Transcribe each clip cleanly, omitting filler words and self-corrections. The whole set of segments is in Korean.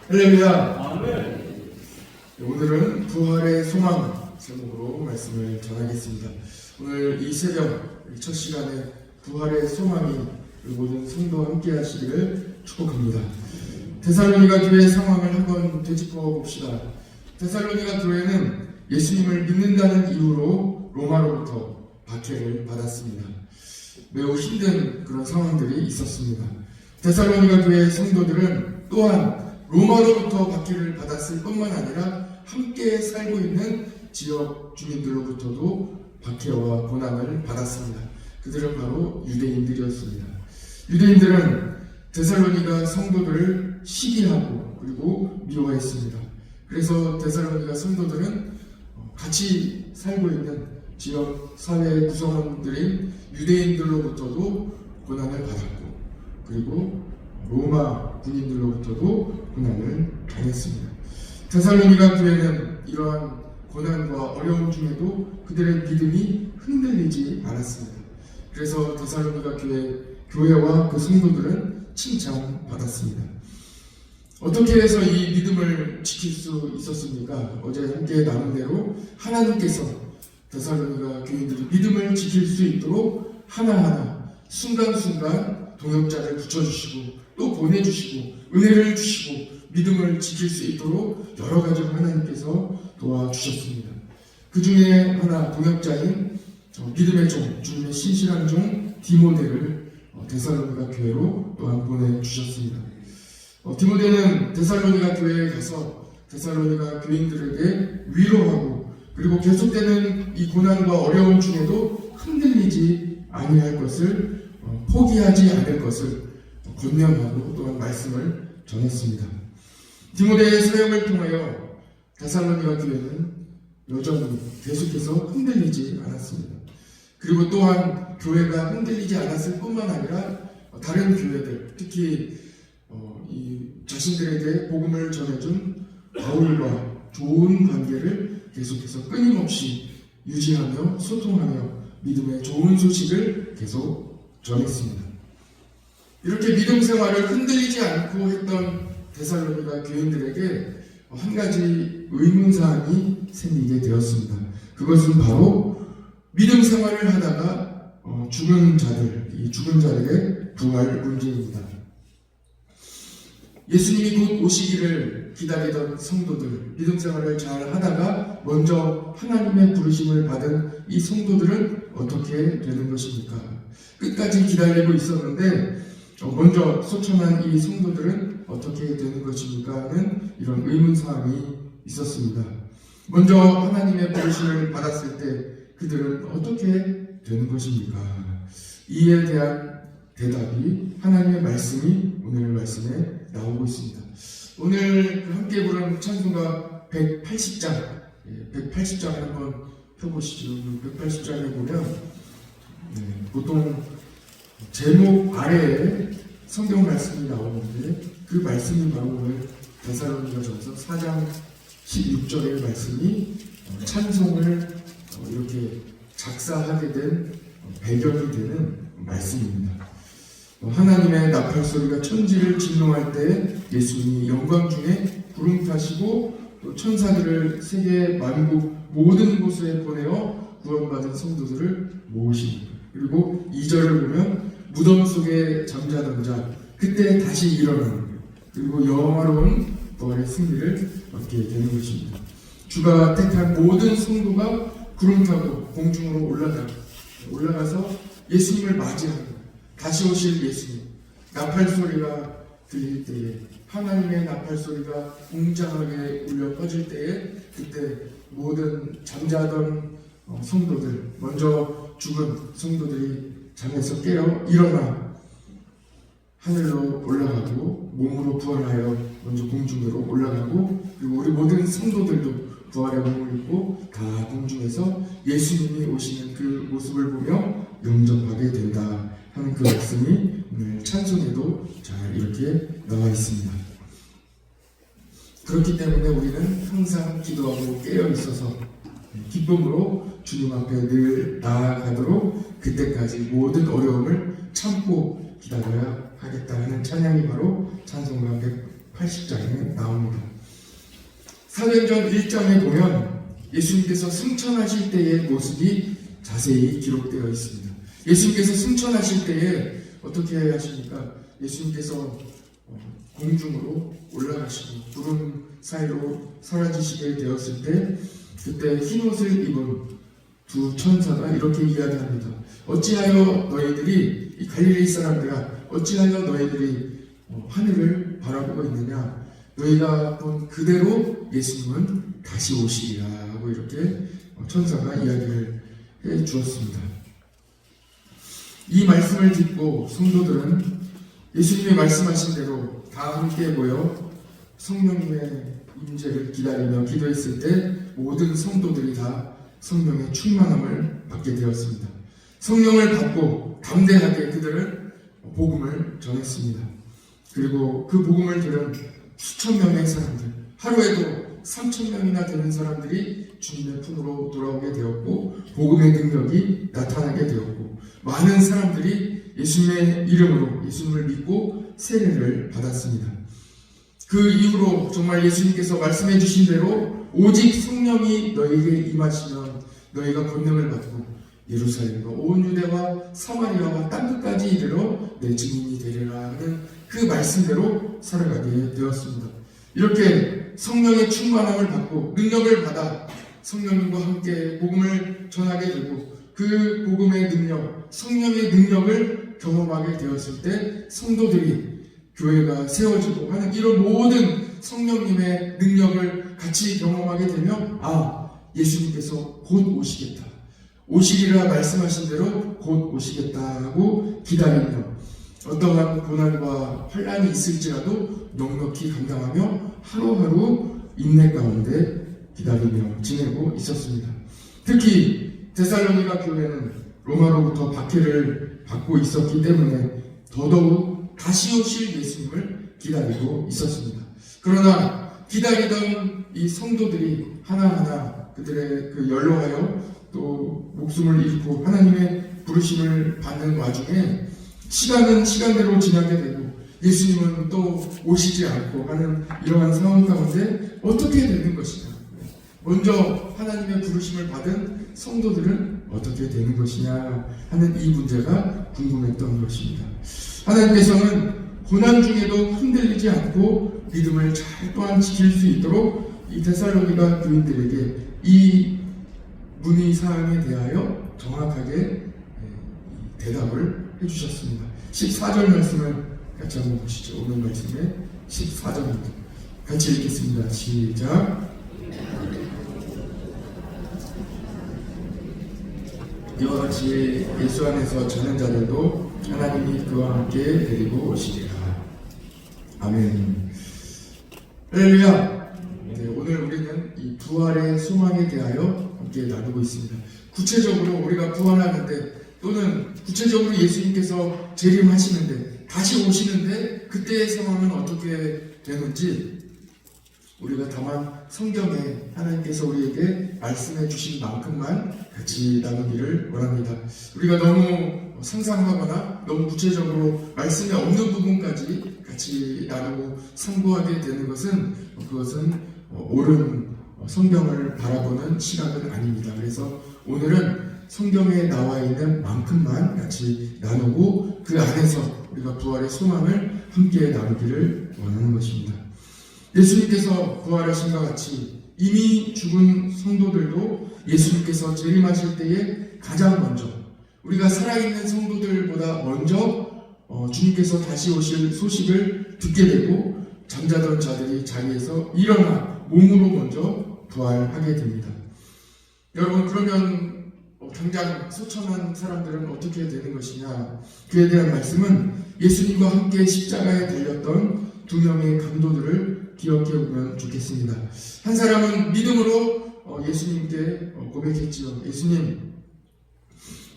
할렐루야. 아멘. 오늘은 부활의 소망 제목으로 말씀을 전하겠습니다. 오늘 이 새벽 첫 시간에 부활의 소망이 모든 성도와 함께 하시기를 축복합니다. 데살로니가 교회의 상황을 한번 되짚어 봅시다. 데살로니가 교회는 예수님을 믿는다는 이유로 로마로부터 박해를 받았습니다. 매우 힘든 그런 상황들이 있었습니다. 데살로니가 교회의 성도들은 또한 로마로부터 박해를 받았을 뿐만 아니라 함께 살고 있는 지역 주민들로부터도 박해와 고난을 받았습니다. 그들은 바로 유대인들이었습니다. 유대인들은 데살로니가 성도들을 시기하고 그리고 미워했습니다. 그래서 데살로니가 성도들은 같이 살고 있는 지역 사회 구성원들인 유대인들로부터도 고난을 받았고, 그리고 로마 군인들로부터도 고난을 당했습니다. 데살로니가 교회는 이러한 고난과 어려움 중에도 그들의 믿음이 흔들리지 않았습니다. 그래서 데살로니가 교회와 그 성도들은 칭찬받았습니다. 어떻게 해서 이 믿음을 지킬 수 있었습니까? 어제 함께 나눈 대로 하나님께서 데살로니가 교인들이 믿음을 지킬 수 있도록 하나하나 순간순간 동역자를 붙여주시고 또 보내주시고 은혜를 주시고 믿음을 지킬 수 있도록 여러 가지로 하나님께서 도와주셨습니다. 그 중에 하나 동역자인 믿음의 종, 주님의 신실한 종 디모데를 데살로니가 교회로 또한 보내주셨습니다. 디모데는 데살로니가 교회에 가서 데살로니가 교인들에게 위로하고 그리고 계속되는 이 고난과 어려움 중에도 흔들리지 아니할 것을 포기하지 않을 것을 권면하고 또한 말씀을 전했습니다. 디모데의 사역을 통하여 데살로니가 교회는 여전히 계속해서 흔들리지 않았습니다. 그리고 또한 교회가 흔들리지 않았을 뿐만 아니라 다른 교회들, 특히 이 자신들에게 복음을 전해준 바울과 좋은 관계를 계속해서 끊임없이 유지하며 소통하며 믿음의 좋은 소식을 계속 전했습니다. 이렇게 믿음 생활을 흔들리지 않고 했던 데살로니가 교인들에게 한 가지 의문사항이 생기게 되었습니다. 그것은 바로 믿음 생활을 하다가 죽은 자들의 부활 문제입니다. 예수님이 곧 오시기를 기다리던 성도들, 믿음 생활을 잘 하다가 먼저 하나님의 부르심을 받은 이 성도들은 어떻게 되는 것입니까? 끝까지 기다리고 있었는데 먼저 소천한 이 성도들은 어떻게 되는 것입니까? 하는 이런 의문사항이 있었습니다. 먼저 하나님의 부르심을 받았을 때 그들은 어떻게 되는 것입니까? 이에 대한 대답이 하나님의 말씀이 오늘 말씀에 나오고 있습니다. 오늘 함께 부른 찬송가 180장, 180장을 한번 펴보시죠. 180장에 보면 보통 제목 아래에 성경 말씀이 나오는데 그 말씀이 바로 오늘 데살로니가전서 4장 16절의 말씀이 찬송을 이렇게 작사하게 된 배경이 되는 말씀입니다. 하나님의 나팔소리가 천지를 진동할 때 예수님이 영광 중에 구름 타시고 또 천사들을 세계 만국 모든 곳에 보내어 구원받은 성도들을 모으십니다. 그리고 2절을 보면 무덤 속에 잠자던 자 그때 다시 일어나는 거예요. 그리고 영화로운 부활의 승리를 얻게 되는 것입니다. 주가 택한 모든 성도가 구름 타고 공중으로 올라가서 예수님을 맞이하는 거예요. 다시 오실 예수님, 나팔소리가 들릴 때에 하나님의 나팔소리가 웅장하게 울려 퍼질 때에 그때 모든 잠자던 성도들, 먼저 죽은 성도들이 잠에서 깨어 일어나 하늘로 올라가고 몸으로 부활하여 먼저 공중으로 올라가고 그리고 우리 모든 성도들도 부활의 몸을 입고 다 공중에서 예수님이 오시는 그 모습을 보며 영접하게 된다 하는 그 말씀이 오늘 찬송에도 잘 이렇게 나와 있습니다. 그렇기 때문에 우리는 항상 기도하고 깨어 있어서 기쁨으로 주님 앞에 늘 나아가도록 그때까지 모든 어려움을 참고 기다려야 하겠다 하는 찬양이 바로 찬송가 80장에 나옵니다. 사도행전 1장에 보면 예수님께서 승천하실 때의 모습이 자세히 기록되어 있습니다. 예수님께서 승천하실 때에 어떻게 하십니까? 예수님께서 공중으로 올라가시고 구름 사이로 사라지시게 되었을 때 그때 흰옷을 입은 두 천사가 이렇게 이야기합니다. 어찌하여 너희들이 이 갈릴리 사람들아 어찌하여 너희들이 하늘을 바라보고 있느냐? 너희가 본 그대로 예수님은 다시 오시리라 하고 이렇게 천사가 이야기를 해 주었습니다. 이 말씀을 듣고 성도들은 예수님이 말씀하신 대로 다 함께 모여 성령님의 임재를 기다리며 기도했을 때 모든 성도들이 다 성령의 충만함을 받게 되었습니다. 성령을 받고 담대하게 그들은 복음을 전했습니다. 그리고 그 복음을 들은 수천 명의 사람들, 하루에도 3,000명이나 되는 사람들이 주님의 품으로 돌아오게 되었고 복음의 능력이 나타나게 되었고 많은 사람들이 예수님의 이름으로 예수님을 믿고 세례를 받았습니다. 그 이후로 정말 예수님께서 말씀해 주신 대로 오직 성령이 너희에게 임하시면 너희가 권능을 받고 예루살렘과 온 유대와 사마리아와 땅끝까지 이르러 내 증인이 되리라 하는 그 말씀대로 살아가게 되었습니다. 이렇게 성령의 충만함을 받고 능력을 받아 성령님과 함께 복음을 전하게 되고 그 복음의 능력, 성령의 능력을 경험하게 되었을 때 성도들이 교회가 세워지고 하는 이런 모든 성령님의 능력을 같이 경험하게 되면 예수님께서 곧 오시겠다. 오시리라 말씀하신 대로 곧 오시겠다 하고 기다리며 어떠한 고난과 환난이 있을지라도 넉넉히 감당하며 하루하루 인내 가운데 기다리며 지내고 있었습니다. 특히 데살로니가 교회는 로마로부터 박해를 받고 있었기 때문에 더더욱 다시 오실 예수님을 기다리고 있었습니다. 그러나 기다리던 이 성도들이 하나하나 그들의 그 연로하여 또 목숨을 잃고 하나님의 부르심을 받는 와중에 시간은 시간대로 지나게 되고 예수님은 또 오시지 않고 하는 이러한 상황 가운데 어떻게 되는 것이냐, 먼저 하나님의 부르심을 받은 성도들은 어떻게 되는 것이냐 하는 이 문제가 궁금했던 것입니다. 하나님께서는 고난 중에도 흔들리지 않고 믿음을 잘 또한 지킬 수 있도록 이 데살로니가 교인들에게 이 문의사항에 대하여 정확하게 대답을 해주셨습니다. 14절 말씀을 같이 한번 보시죠. 오늘 말씀의 14절입니다. 같이 읽겠습니다. 시작. 이와 같이 예수 안에서 자는 자들도 하나님이 그와 함께 데리고 오시리라. 아멘. 할렐루야. 오늘 우리는 이 부활의 소망에 대하여 함께 나누고 있습니다. 구체적으로 우리가 부활하는데 또는 구체적으로 예수님께서 재림하시는데 다시 오시는데 그때의 상황은 어떻게 되는지 우리가 다만 성경에 하나님께서 우리에게 말씀해 주신 만큼만 같이 나누기를 원합니다. 우리가 너무 상상하거나 너무 구체적으로 말씀에 없는 부분까지 같이 나누고 상고하게 되는 것은 그것은 옳은 성경을 바라보는 시각은 아닙니다. 그래서 오늘은 성경에 나와 있는 만큼만 같이 나누고 그 안에서 우리가 부활의 소망을 함께 나누기를 원하는 것입니다. 예수님께서 부활하신 것 같이 이미 죽은 성도들도 예수님께서 재림하실 때에 가장 먼저 우리가 살아있는 성도들보다 먼저 주님께서 다시 오실 소식을 듣게 되고 잠자던 자들이 자리에서 일어나 몸으로 먼저 부활하게 됩니다. 여러분, 그러면 당장 소천한 사람들은 어떻게 되는 것이냐? 그에 대한 말씀은 예수님과 함께 십자가에 달렸던 두 명의 강도들을 기억해 보면 좋겠습니다. 한 사람은 믿음으로 예수님께 고백했지요. 예수님,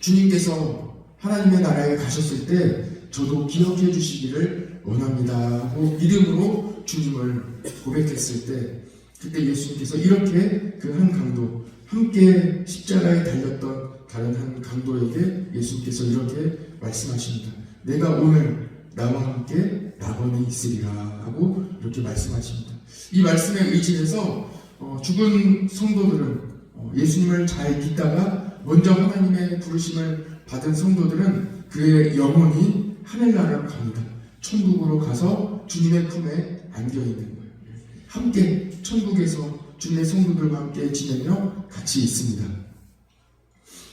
주님께서 하나님의 나라에 가셨을 때 저도 기억해 주시기를 원합니다 하고 믿음으로 주님을 고백했을 때 그때 예수님께서 이렇게 그 한 강도, 함께 십자가에 달렸던 다른 한 강도에게 예수님께서 이렇게 말씀하십니다. 내가 오늘 나와 함께 낙원에 있으리라 하고 이렇게 말씀하십니다. 이 말씀에 의지해서 죽은 성도들은 예수님을 잘 믿다가 먼저 하나님의 부르심을 받은 성도들은 그의 영혼이 하늘나라로 갑니다. 천국으로 가서 주님의 품에 안겨 있는 거예요. 함께 천국에서 주님의 성도들과 함께 지내며 같이 있습니다.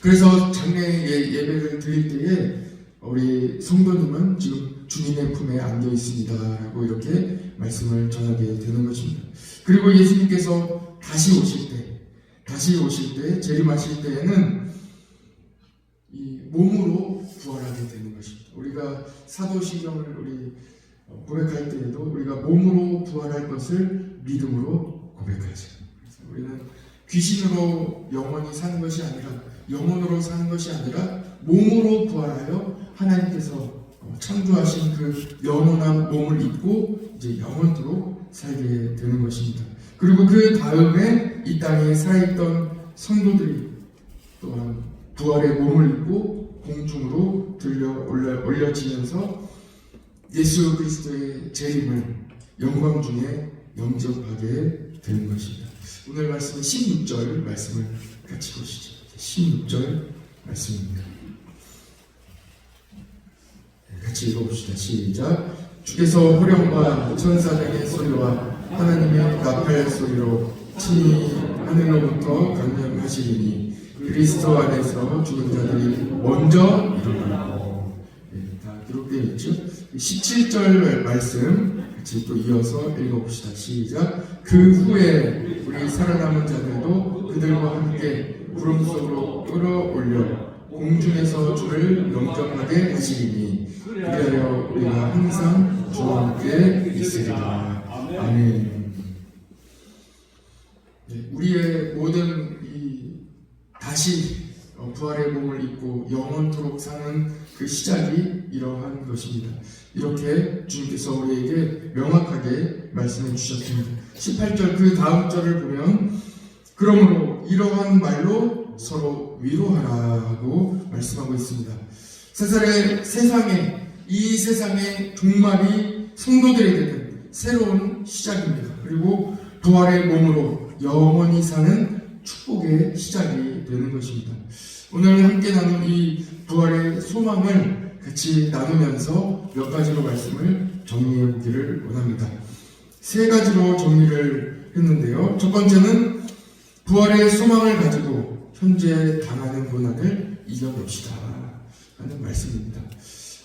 그래서 장례 예배를 드릴 때에 우리 성도님은 지금 주님의 품에 안겨 있습니다 라고 이렇게 말씀을 전하게 되는 것입니다. 그리고 예수님께서 다시 오실 때 재림하실 때에는 이 몸으로 부활하게 되는 것입니다. 우리가 사도신경을 우리 고백할 때에도 우리가 몸으로 부활할 것을 믿음으로 고백하죠. 그래서 우리는 귀신으로 영원히 사는 것이 아니라 영혼으로 사는 것이 아니라 몸으로 부활하여 하나님께서 창조하신 그 영원한 몸을 입고 이제 영원토록 살게 되는 것입니다. 그리고 그 다음에 이 땅에 살아있던 성도들이 또한 부활의 몸을 입고 공중으로 올려지면서 예수 그리스도의 재림을 영광 중에 영접하게 되는 것입니다. 오늘 말씀은 16절 말씀을 같이 보시죠. 16절 말씀입니다. 같이 읽어봅시다. 시작. 주께서 호령과 천사장의 소리와 하나님의 나팔 소리로 친히 하늘로부터 강림하시리니 그리스도 안에서 죽은 자들이 먼저 일어나고. 다 기록되어 있죠. 17절 말씀 같이 또 이어서 읽어봅시다. 시작. 그 후에 우리 살아남은 자들도 그들과 함께 구름 속으로 끌어올려 공중에서 주를 영접하게 하시리니 그리하여 우리가 항상 주와 함께 있으리라. 아멘. 우리의 모든 다시 부활의 몸을 입고 영원토록 사는 그 시작이 이러한 것입니다. 이렇게 주님께서 우리에게 명확하게 말씀해 주셨습니다. 18절 그 다음 절을 보면 그러므로 이러한 말로 서로 위로하라 하고 말씀하고 있습니다. 이 세상의 종말이 성도들에게는 새로운 시작입니다. 그리고 부활의 몸으로 영원히 사는 축복의 시작이 되는 것입니다. 오늘 함께 나눈 이 부활의 소망을 같이 나누면서 몇 가지로 말씀을 정리해 보기를 원합니다. 세 가지로 정리를 했는데요. 첫 번째는 부활의 소망을 가지고 현재 당하는 고난을 이겨냅시다 하는 말씀입니다.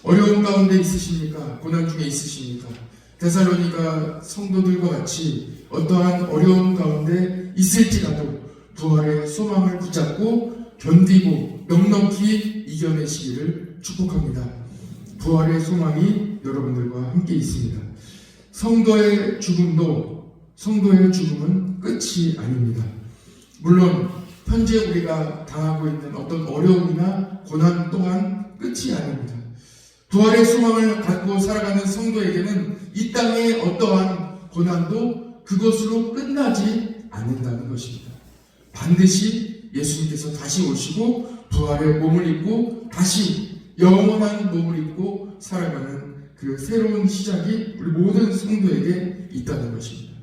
어려운 가운데 있으십니까? 고난 중에 있으십니까? 데살로니가 성도들과 같이 어떠한 어려운 가운데 있을지라도 부활의 소망을 붙잡고 견디고 넉넉히 이겨내시기를 축복합니다. 부활의 소망이 여러분들과 함께 있습니다. 성도의 죽음은 끝이 아닙니다. 물론 현재 우리가 당하고 있는 어떤 어려움이나 고난 또한 끝이 아닙니다. 부활의 소망을 갖고 살아가는 성도에게는 이 땅의 어떠한 고난도 그것으로 끝나지 않는다는 것입니다. 반드시 예수님께서 다시 오시고 부활의 몸을 입고 다시 영원한 몸을 입고 살아가는 그 새로운 시작이 우리 모든 성도에게 있다는 것입니다.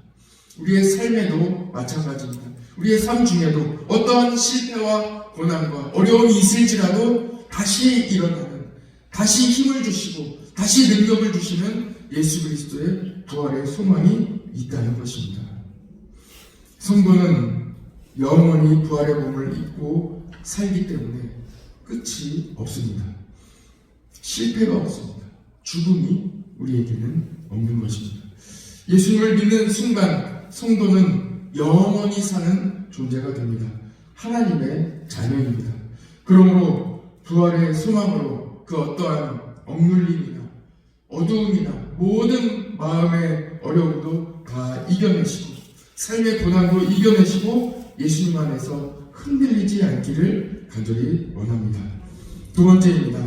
우리의 삶에도 마찬가지입니다. 우리의 삶 중에도 어떠한 실패와 고난과 어려움이 있을지라도 다시 일어나는, 다시 힘을 주시고 다시 능력을 주시는 예수 그리스도의 부활의 소망이 있다는 것입니다. 성도는 영원히 부활의 몸을 입고 살기 때문에 끝이 없습니다. 실패가 없습니다. 죽음이 우리에게는 없는 것입니다. 예수님을 믿는 순간 성도는 영원히 사는 존재가 됩니다. 하나님의 자녀입니다. 그러므로 부활의 소망으로 그 어떠한 억눌림이나 어두움이나 모든 마음의 어려움도 다 이겨내시고 삶의 고난도 이겨내시고 예수님 안에서 흔들리지 않기를 간절히 원합니다. 두 번째입니다.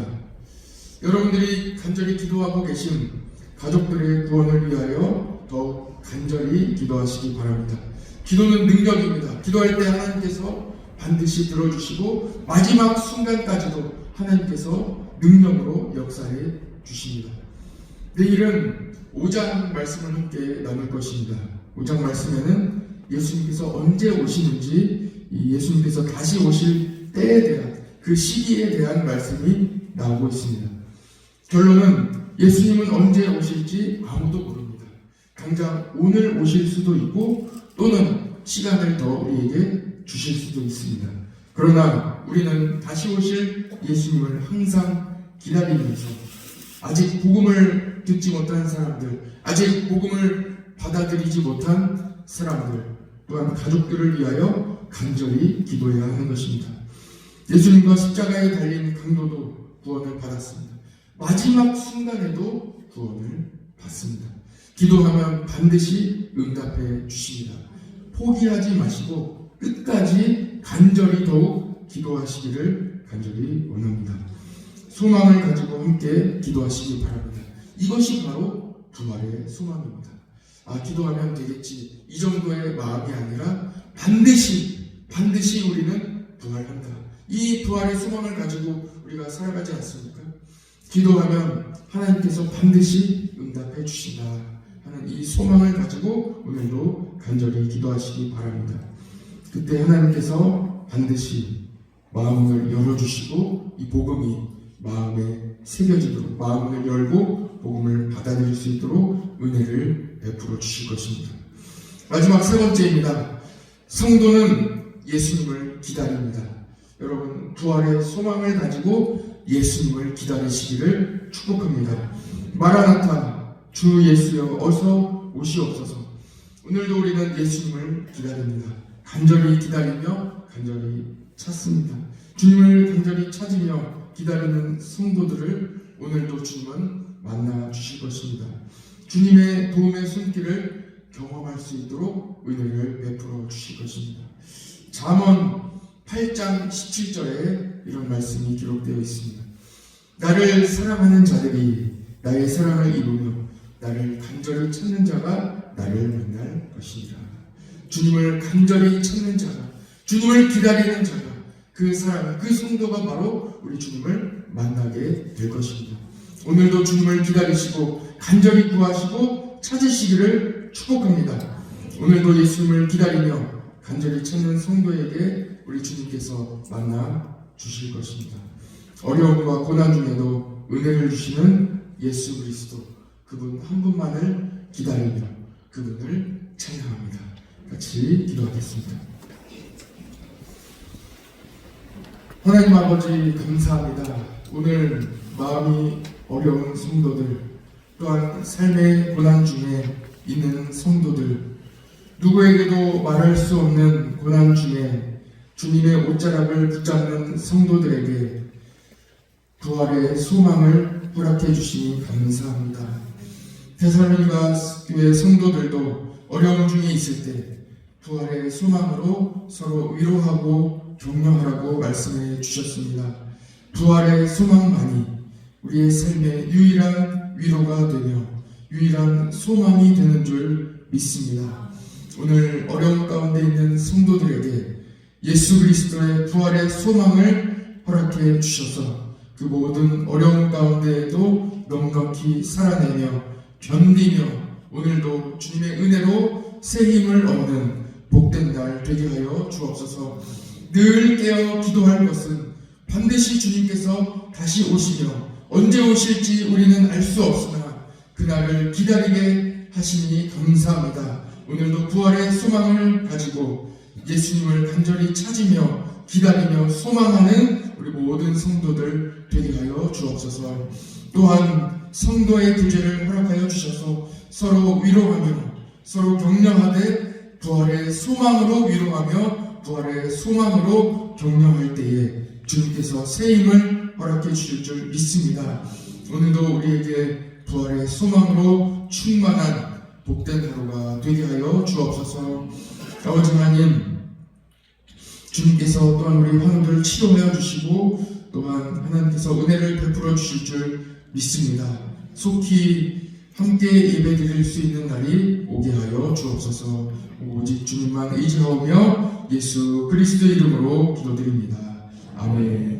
여러분들이 간절히 기도하고 계신 가족들의 구원을 위하여 더욱 간절히 기도하시기 바랍니다. 기도는 능력입니다. 기도할 때 하나님께서 반드시 들어주시고 마지막 순간까지도 하나님께서 능력으로 역사해 주십니다. 내일은 5장 말씀을 함께 나눌 것입니다. 5장 말씀에는 예수님께서 언제 오시는지, 예수님께서 다시 오실 때에 대한, 그 시기에 대한 말씀이 나오고 있습니다. 결론은 예수님은 언제 오실지 아무도 모릅니다. 당장 오늘 오실 수도 있고 또는 시간을 더 우리에게 주실 수도 있습니다. 그러나 우리는 다시 오실 예수님을 항상 기다리면서 아직 복음을 듣지 못한 사람들, 아직 복음을 받아들이지 못한 사람들, 또한 가족들을 위하여 간절히 기도해야 하는 것입니다. 예수님과 십자가에 달린 강도도 구원을 받았습니다. 마지막 순간에도 구원을 받습니다. 기도하면 반드시 응답해 주십니다. 포기하지 마시고 끝까지 간절히 더욱 기도하시기를 간절히 원합니다. 소망을 가지고 함께 기도하시기 바랍니다. 이것이 바로 부활의 소망입니다. 기도하면 되겠지, 이 정도의 마음이 아니라 반드시 우리는 부활한다. 이 부활의 소망을 가지고 우리가 살아가지 않습니까? 기도하면 하나님께서 반드시 응답해 주신다 하는 이 소망을 가지고 오늘도 간절히 기도하시기 바랍니다. 그때 하나님께서 반드시 마음을 열어주시고 이 복음이 마음에 새겨지도록, 마음을 열고 복음을 받아들일 수 있도록 은혜를 베풀어 주실 것입니다. 마지막 세 번째입니다. 성도는 예수님을 기다립니다. 여러분, 부활의 소망을 가지고 예수님을 기다리시기를 축복합니다. 마라나타, 주 예수여 어서 오시옵소서. 오늘도 우리는 예수님을 기다립니다. 간절히 기다리며 간절히 찾습니다. 주님을 간절히 찾으며 기다리는 성도들을 오늘도 주님은 만나 주실 것입니다. 주님의 도움의 손길을 경험할 수 있도록 은혜를 베풀어 주실 것입니다. 잠언 8장 17절에 이런 말씀이 기록되어 있습니다. 나를 사랑하는 자들이 나의 사랑을 이루며 나를 간절히 찾는 자가 나를 만날 것이니라. 주님을 간절히 찾는 자가, 주님을 기다리는 자가, 그 사람, 그 성도가 바로 우리 주님을 만나게 될 것입니다. 오늘도 주님을 기다리시고 간절히 구하시고 찾으시기를 축복합니다. 오늘도 예수님을 기다리며 간절히 찾는 성도에게 우리 주님께서 만나 주실 것입니다. 어려움과 고난 중에도 은혜를 주시는 예수 그리스도, 그분 한 분만을 기다리며 그분을 찬양합니다. 같이 기도하겠습니다. 하나님 아버지 감사합니다. 오늘 마음이 어려운 성도들, 또한 삶의 고난 중에 있는 성도들, 누구에게도 말할 수 없는 고난 중에 주님의 옷자락을 붙잡는 성도들에게 부활의 소망을 허락해 주시니 감사합니다. 데살로니가 교회 성도들도 어려움 중에 있을 때 부활의 소망으로 서로 위로하고 격려하라고 말씀해 주셨습니다. 부활의 소망만이 우리의 삶의 유일한 위로가 되며 유일한 소망이 되는 줄 믿습니다. 오늘 어려움 가운데 있는 성도들에게 예수 그리스도의 부활의 소망을 허락해 주셔서 그 모든 어려움 가운데에도 넉넉히 살아내며 견디며 오늘도 주님의 은혜로 새 힘을 얻는 복된 날 되게 하여 주옵소서. 늘 깨어 기도할 것은 반드시 주님께서 다시 오시며 언제 오실지 우리는 알 수 없으나 그날을 기다리게 하시니 감사합니다. 오늘도 부활의 소망을 가지고 예수님을 간절히 찾으며 기다리며 소망하는 우리 모든 성도들 되게 하여 주옵소서. 또한 성도의 교제를 허락하여 주셔서 서로 위로하며 서로 격려하되 부활의 소망으로 위로하며 부활의 소망으로 격려할 때에 주님께서 새 힘을 허락해 주실 줄 믿습니다. 오늘도 우리에게 부활의 소망으로 충만한 복된 하루가 되게 하여 주옵소서. 아버지 하나님, 주님께서 또한 우리 환우들을 치료하여 주시고 또한 하나님께서 은혜를 베풀어 주실 줄 믿습니다. 속히 함께 예배드릴 수 있는 날이 오게 하여 주옵소서. 오직 주님만 의지하오며 예수 그리스도의 이름으로 기도드립니다. 아멘.